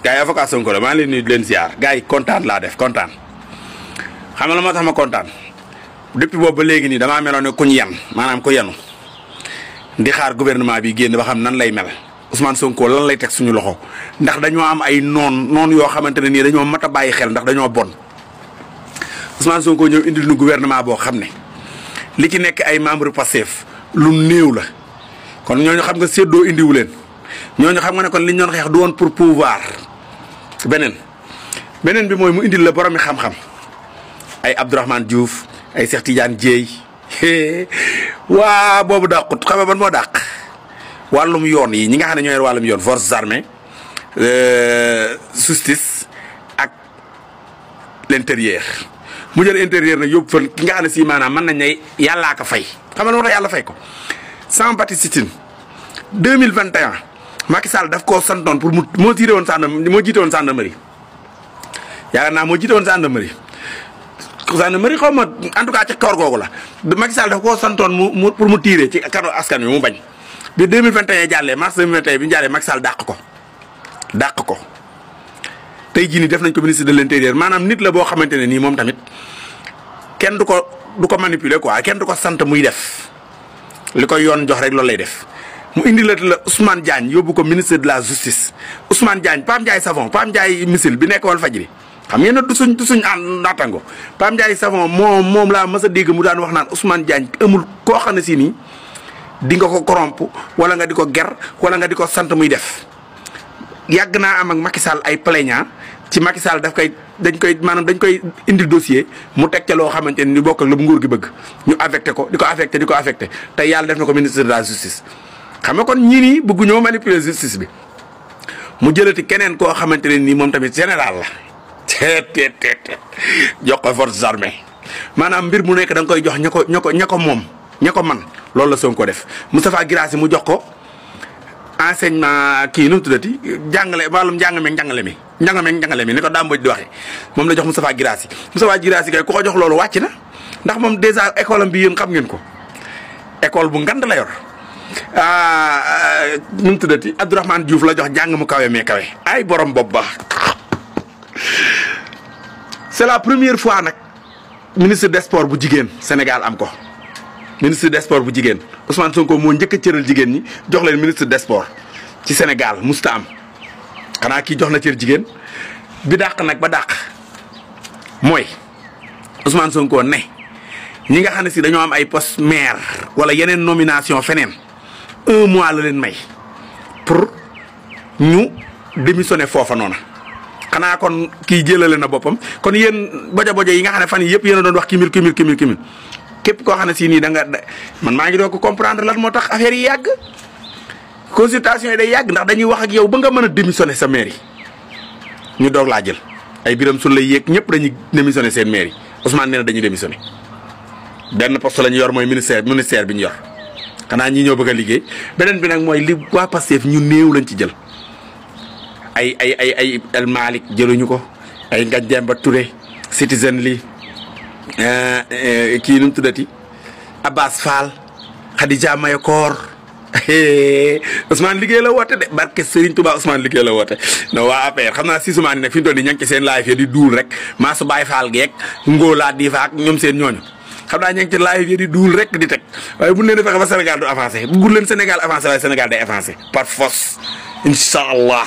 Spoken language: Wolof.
gars yi avocat Sonko la maa ngi leen nuyu di leen ziar gars yi kontaan laa def kontaan xam nga la moo tax ma kontaan depuis boobu ba léegi nii damaa meloon ne kuñ yan maanaam ko yanu di xaar gouvernement bi génn ba xam nan lay mel Ousmane Sonko lan lay teg suñu loxo ndax dañoo am ay noon yoo xamante ne nii dañoo mat a bàyyi xel ndax dañoo bon Ousmane Sonko ñëw indil nu gouvernement boo xam ne li ci nekk ay membre Pastef lu néew la kon ñooñu xam nga séddoo indiwu leen ñooñu xam nga ne kon liñ doon xeex du woon pour pouvoir beneen bi mooy mu indil la boromi xam-xam ay Abdourahmane Diouf ay Cheikh Tidiane Dièye waa boobu dàqut xam nga ban moo dàq wàllum yoon yi ñi nga xam ne ñoo yor wàllum yoon forces armées justice ak l'intérieur mu jël intérieur nag yóbbu fan ki nga xam ne si maanaam mën nañ ne yàllaa ko fay xam nga moo tax yàlla fay ko Jean-Baptiste Tine 2021 Macky Sall daf koo santoon pour moo jiite woon gendarmerie yaakaar naa moo jiite woon gendarmerie xaw ma en tout cas ci koor googu la Macky Sall daf koo santoon pour mu tiire ci kanu askan wi mu bañ bi 2021 jàllee mars 2021 bi ñu jàllee Macky Sall dàq ko tey jii nii def nañ ko ministre de l'intérieur maanaam nit la boo xamante ne nii moom tamit kenn du ko manipuler quoi kenn du ko sant muy def li koy yoon jox rek loolu lay def mu indi la Ousmane Diagne yóbbu ko ministre de la justice Ousmane Diagne Pam Ndiaye Savon Pam Ndiaye missile bi nekk Walfadjri xam ngeen ne du suñ naatango Pam Ndiaye Savon moom laa mës a dégg mu daan wax naan Ousmane Diagne amul koo xam ne si nii di nga ko corrompre wala nga di ko ger wala nga di ko sant muy def yàgg naa am ak Macky Sall ay plaignant ci Macky Sall dañ koy indi dossier mu teg ca loo xamante ni bokk ak la bu nguur gi bëgg ñu affecté ko di ko affecté te yàlla def na ko ministre de la justice. xam nga kon ñii nii bëggu ñoo manipuler justice bi mu jëlati keneen koo xamante ne nii moom tamit général la jox ko forces armées maanaam mbir mu nekk da nga koy jox ña ko man loolu la Sonko def Moustapha Guirassy mu jox ko enseignement kii nu mu tuddati wàllum njàngale mi ni ko Dame Mbodj di waxee moom la jox Moustapha Guirassy kay ku ko jox loolu wàcc na ndax moom dèjà école am bi yéen xam ngeen ko école bu ngand la yor nu mu tuddati Abdourahmane Diouf la jox jàng mu kawe mais kawe ay borom bopp ba c'est la première fois nag ministre des sports bu jigéen Sénégal am ko ministre des sports bu jigéen Ousmane Sonko moo njëkk a cëral jigéen ñi jox leen ministre des sports ci Sénégal musta am xanaa kii jox na cër jigéen bi dàq nag ba dàq mooy Ousmane Sonko ne ñi nga xam ne si dañoo am ay poste maire wala yeneen nomination feneen 1 mois la leen may pour ñu démissionner foofa noona xanaa kon kii jëlale na boppam kon yéen boja yi nga xam ne fan yii yëpp yéen a doon wax kimil képp koo xam ne si nii man maa ngi doon ko comprendre lan moo tax affaire yi yàgg consultation yi day yàgg ndax dañuy wax ak yow ba nga mën a démissionner sa maire yi ñu doog laa jël ay biram sun lay yéeg ñëpp dañuy démissionner seen maire yi Ousmane nee na dañuy démissionner benn poste la ñu yor mooy ministère bi ñu yor xanaa ñi ñoo bëgg a liggéey beneen bi nag mooy li waa Pastef ñu néew lañ ci jël ay El Malick jëluñu ko ay Ngagne Demba Touré Citizen li kii nu mu tuddati Abbas Fall Khadija Mahécor Ousmane liggéey la woote de barke Serigne Touba Ousmane liggéey la woote no waa APR xam naa si Ousmane nag fi mu toll nii ña ngi ci seen live yi di duul rek maa su Baye Fall geek ngóolaa di fa ak ñoom seen ñooñu xam naa ña ngi ci live yi di duul rek di teg waaye bu leen fexe ba Sénégal du avancé bu leen Sénégal avancé waaye Sénégal day avancé par force incha allah.